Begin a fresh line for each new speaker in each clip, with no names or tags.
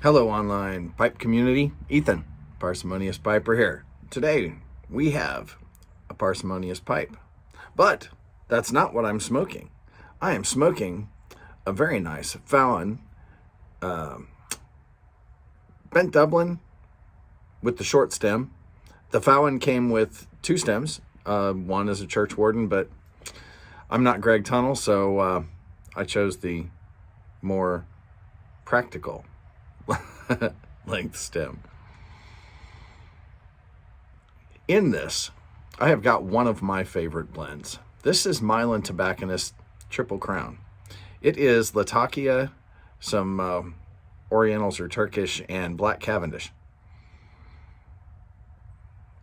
Hello, online pipe community. Ethan, Parsimonious Piper here. Today, we have a Parsimonious pipe. But that's not what I'm smoking. I am smoking a very nice Fallon bent Dublin with the short stem. The Fallon came with two stems. One is a church warden, but I'm not Greg Tunnell, so I chose the more practical length stem. In this, I have got one of my favorite blends. This is Milan Tobacconist Triple Crown. It is Latakia, some Orientals or Turkish, and Black Cavendish.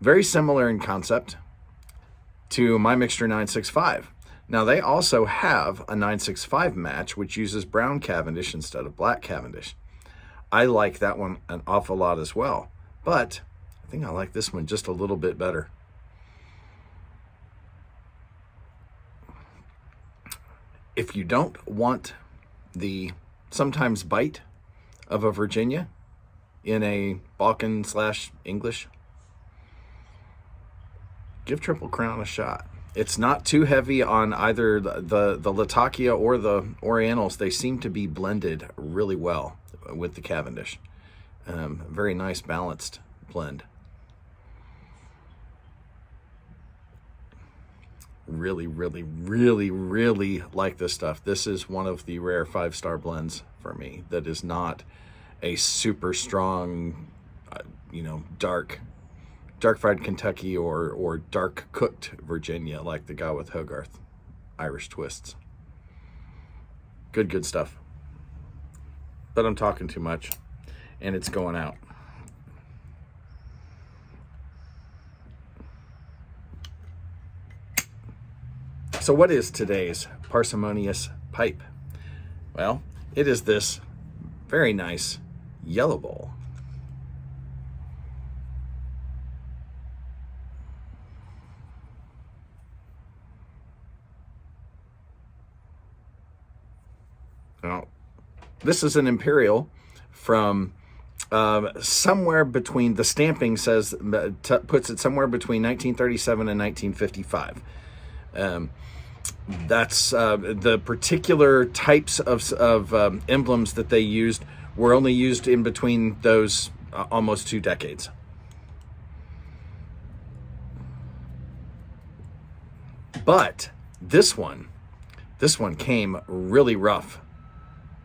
Very similar in concept to my Mixture 965. Now, they also have a 965 match, which uses brown Cavendish instead of black Cavendish. I like that one an awful lot as well, but I think I like this one just a little bit better. If you don't want the sometimes bite of a Virginia in a Balkan/English, give Triple Crown a shot. It's not too heavy on either the Latakia or the Orientals. They seem to be blended really well with the Cavendish. Very nice balanced blend. Really, really, really, really like this stuff. This is one of the rare 5-star blends for me that is not a super strong, dark fried Kentucky or dark cooked Virginia like the guy with Hogarth Irish twists. Good stuff. But I'm talking too much and it's going out. So what is today's Parsimonious pipe? Well, it is this very nice Yello Bole. Now, this is an Imperial from somewhere between, the stamping says, puts it somewhere between 1937 and 1955. That's the particular types of emblems that they used were only used in between those almost 2 decades. But this one came really rough.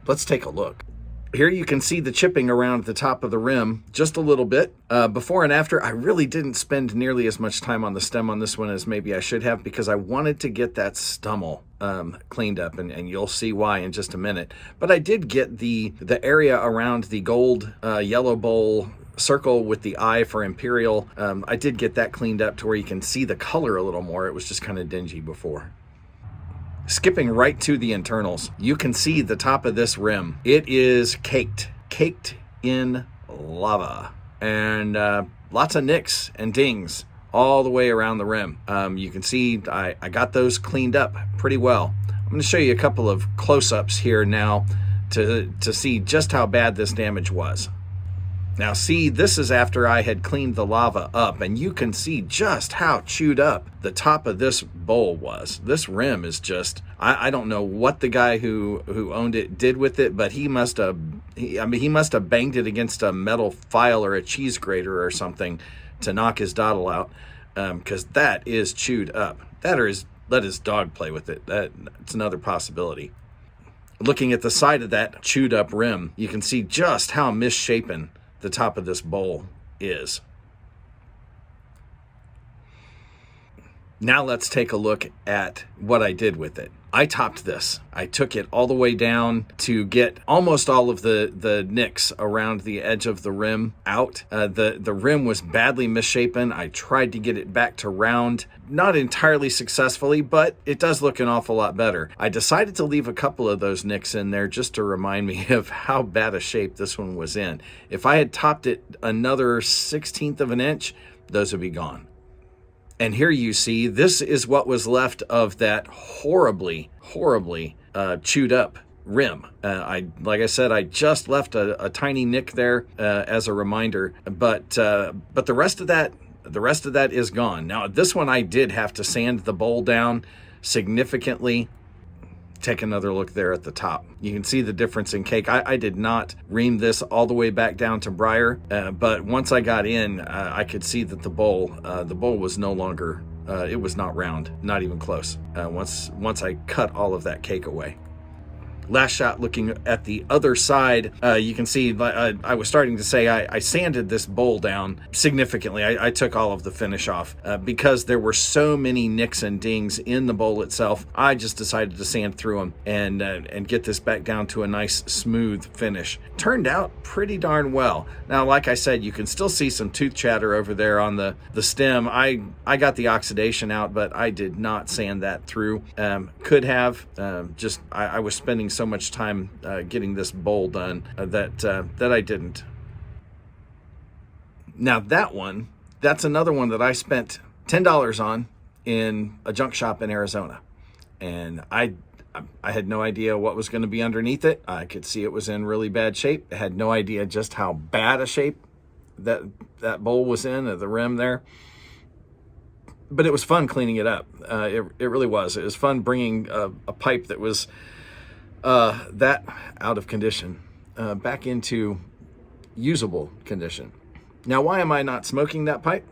Let's take a look. Here you can see the chipping around the top of the rim just a little bit. Before and after, I really didn't spend nearly as much time on the stem on this one as maybe I should have, because I wanted to get that stummel cleaned up, and you'll see why in just a minute. But I did get the area around the gold Yello Bole circle with the eye for Imperial. I did get that cleaned up to where you can see the color a little more. It was just kind of dingy before. Skipping right to the internals, you can see the top of this rim. It is caked in lava, and lots of nicks and dings all the way around the rim. You can see I got those cleaned up pretty well. I'm going to show you a couple of close-ups here now to see just how bad this damage was. Now see, this is after I had cleaned the lava up, and you can see just how chewed up the top of this bowl was. This rim is just, I don't know what the guy who owned it did with it, but he must have banged it against a metal file or a cheese grater or something to knock his dottle out, because that is chewed up. That is, let his dog play with it. That's another possibility. Looking at the side of that chewed up rim, you can see just how misshapen the top of this bowl is. Now let's take a look at what I did with it. I topped this. I took it all the way down to get almost all of the nicks around the edge of the rim out. The rim was badly misshapen. I tried to get it back to round, not entirely successfully, but it does look an awful lot better. I decided to leave a couple of those nicks in there just to remind me of how bad a shape this one was in. If I had topped it another 1/16 of an inch, those would be gone. And here you see, this is what was left of that horribly chewed up rim. Like I said, I just left a tiny nick there as a reminder, but the rest of that is gone. Now, this one I did have to sand the bowl down significantly. Take another look there at the top. You can see the difference in cake. I did not ream this all the way back down to briar, but once I got in, I could see that the bowl was no longer, it was not round, not even close, once I cut all of that cake away. Last shot looking at the other side, you can see I was starting to say I sanded this bowl down significantly. I took all of the finish off because there were so many nicks and dings in the bowl itself. I just decided to sand through them and get this back down to a nice smooth finish. Turned out pretty darn well. Now, like I said, you can still see some tooth chatter over there on the stem. I got the oxidation out, but I did not sand that through. Could have. I was spending so much time getting this bowl done that I didn't. Now that's another one that I spent $10 on in a junk shop in Arizona, and I had no idea what was going to be underneath it. I could see it was in really bad shape. I had no idea just how bad a shape that bowl was in at the rim there. But it was fun cleaning it up. It really was. It was fun bringing a pipe that was that out of condition back into usable condition. Now, why am I not smoking that pipe?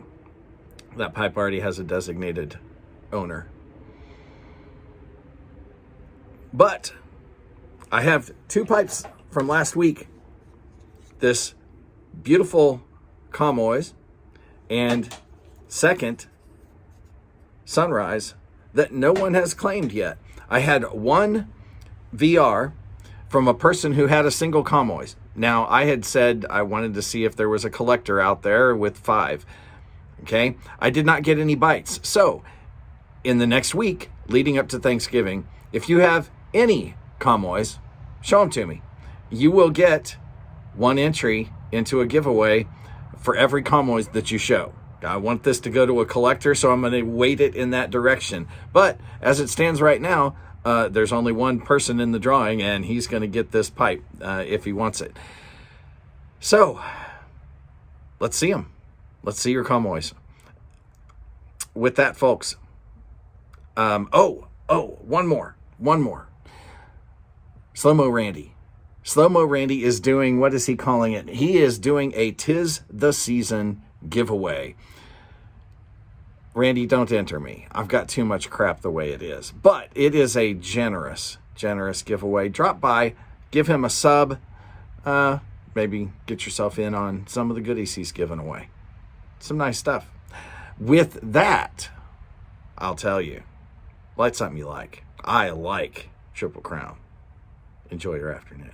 That pipe already has a designated owner. But I have two pipes from last week. This beautiful Parsimonious and second Sunrise that no one has claimed yet. I had one VR from a person who had a single Parsimonious. Now, I had said I wanted to see if there was a collector out there with 5. Okay, I did not get any bites. So in the next week leading up to Thanksgiving, if you have any Parsimonious, show them to me. You will get 1 entry into a giveaway for every Parsimonious that you show. I want this to go to a collector, so I'm going to weight it in that direction. But as it stands right now, there's only one person in the drawing, and he's going to get this pipe if he wants it. So let's see him. Let's see your Parsimonious. With that, folks. One more. Slow-Mo Randy. Slow-Mo Randy is doing, what is he calling it? He is doing a 'Tis the Season giveaway. Randy, don't enter me. I've got too much crap the way it is. But it is a generous giveaway. Drop by, give him a sub, maybe get yourself in on some of the goodies he's giving away. Some nice stuff. With that, I'll tell you, light something you like. I like Triple Crown. Enjoy your afternoon.